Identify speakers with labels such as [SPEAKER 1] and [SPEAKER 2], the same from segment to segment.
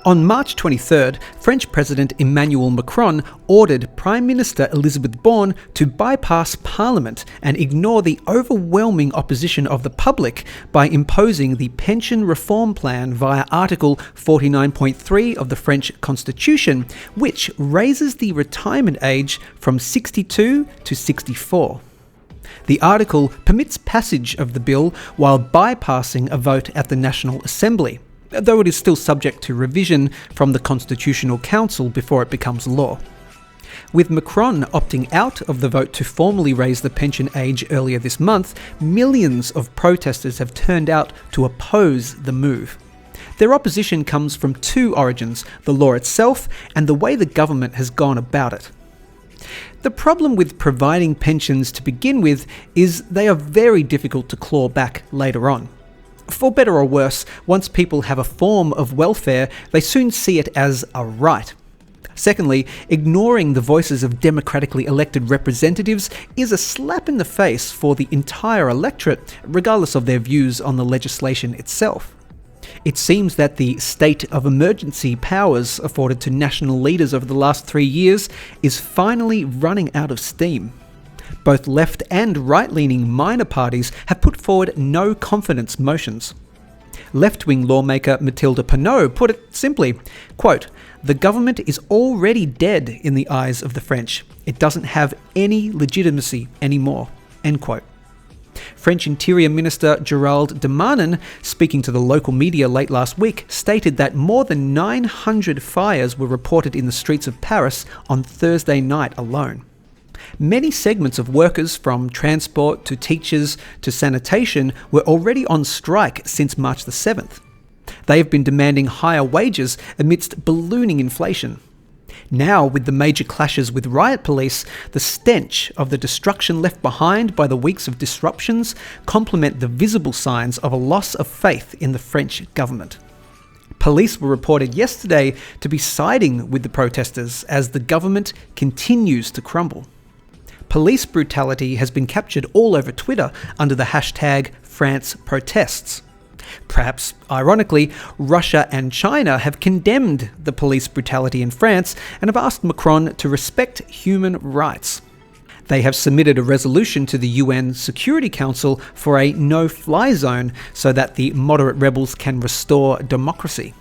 [SPEAKER 1] On March 23rd, French President Emmanuel Macron ordered Prime Minister Elizabeth Borne to bypass Parliament and ignore the overwhelming opposition of the public by imposing the pension reform plan via Article 49.3 of the French Constitution, which raises the retirement age from 62 to 64. The article permits passage of the bill while bypassing a vote at the National Assembly, though it is still subject to revision from the Constitutional Council before it becomes law. With Macron opting out of the vote to formally raise the pension age earlier this month, millions of protesters have turned out to oppose the move. Their opposition comes from two origins: the law itself and the way the government has gone about it. The problem with providing pensions to begin with is they are very difficult to claw back later on. For better or worse, once people have a form of welfare, they soon see it as a right. Secondly, ignoring the voices of democratically elected representatives is a slap in the face for the entire electorate, regardless of their views on the legislation itself. It seems that the state of emergency powers afforded to national leaders over the last 3 years is finally running out of steam. Both left and right-leaning minor parties have put forward no confidence motions. Left-wing lawmaker Mathilde Panot put it simply, quote, "The government is already dead in the eyes of the French. It doesn't have any legitimacy anymore," end quote. French Interior Minister Gérald Darmanin, speaking to the local media late last week, stated that more than 900 fires were reported in the streets of Paris on Thursday night alone. Many segments of workers, from transport to teachers to sanitation, were already on strike since March the 7th. They have been demanding higher wages amidst ballooning inflation. Now, with the major clashes with riot police, the stench of the destruction left behind by the weeks of disruptions complement the visible signs of a loss of faith in the French government. Police were reported yesterday to be siding with the protesters as the government continues to crumble. Police brutality has been captured all over Twitter under the hashtag #FranceProtests. Perhaps ironically, Russia and China have condemned the police brutality in France and have asked Macron to respect human rights. They have submitted a resolution to the UN Security Council for a no-fly zone so that the moderate rebels can restore democracy.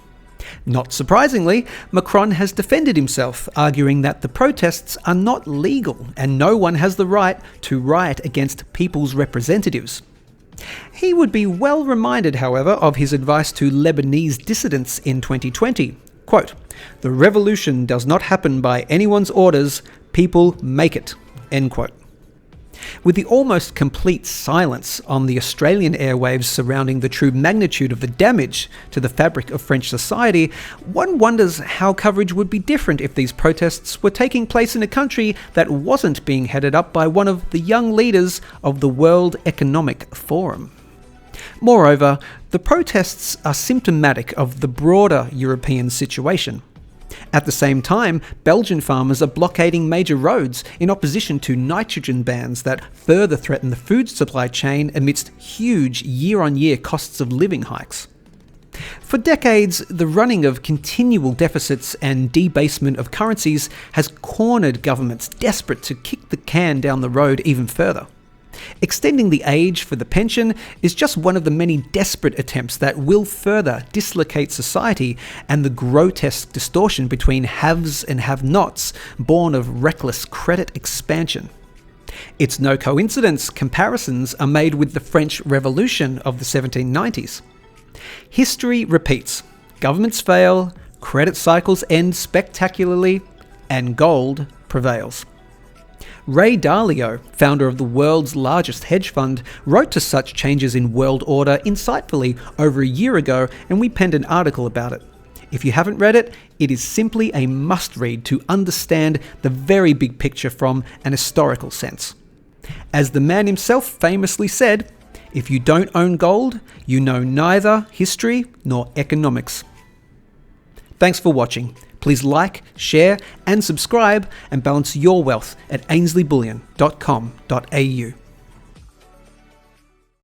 [SPEAKER 1] Not surprisingly, Macron has defended himself, arguing that the protests are not legal and no one has the right to riot against people's representatives. He would be well reminded, however, of his advice to Lebanese dissidents in 2020. Quote, "The revolution does not happen by anyone's orders, people make it," end quote. With the almost complete silence on the Australian airwaves surrounding the true magnitude of the damage to the fabric of French society, one wonders how coverage would be different if these protests were taking place in a country that wasn't being headed up by one of the young leaders of the World Economic Forum. Moreover, the protests are symptomatic of the broader European situation. At the same time, Belgian farmers are blockading major roads in opposition to nitrogen bans that further threaten the food supply chain amidst huge year-on-year costs of living hikes. For decades, the running of continual deficits and debasement of currencies has cornered governments desperate to kick the can down the road even further. Extending the age for the pension is just one of the many desperate attempts that will further dislocate society and the grotesque distortion between haves and have-nots born of reckless credit expansion. It's no coincidence comparisons are made with the French Revolution of the 1790s. History repeats. Governments fail, credit cycles end spectacularly, and gold prevails. Ray Dalio, founder of the world's largest hedge fund, wrote to such changes in world order insightfully over a year ago, and we penned an article about it. If you haven't read it, it is simply a must-read to understand the very big picture from an historical sense. As the man himself famously said, "If you don't own gold, you know neither history nor economics." Thanks for watching. Please like, share and subscribe and balance your wealth at ainsliebullion.com.au.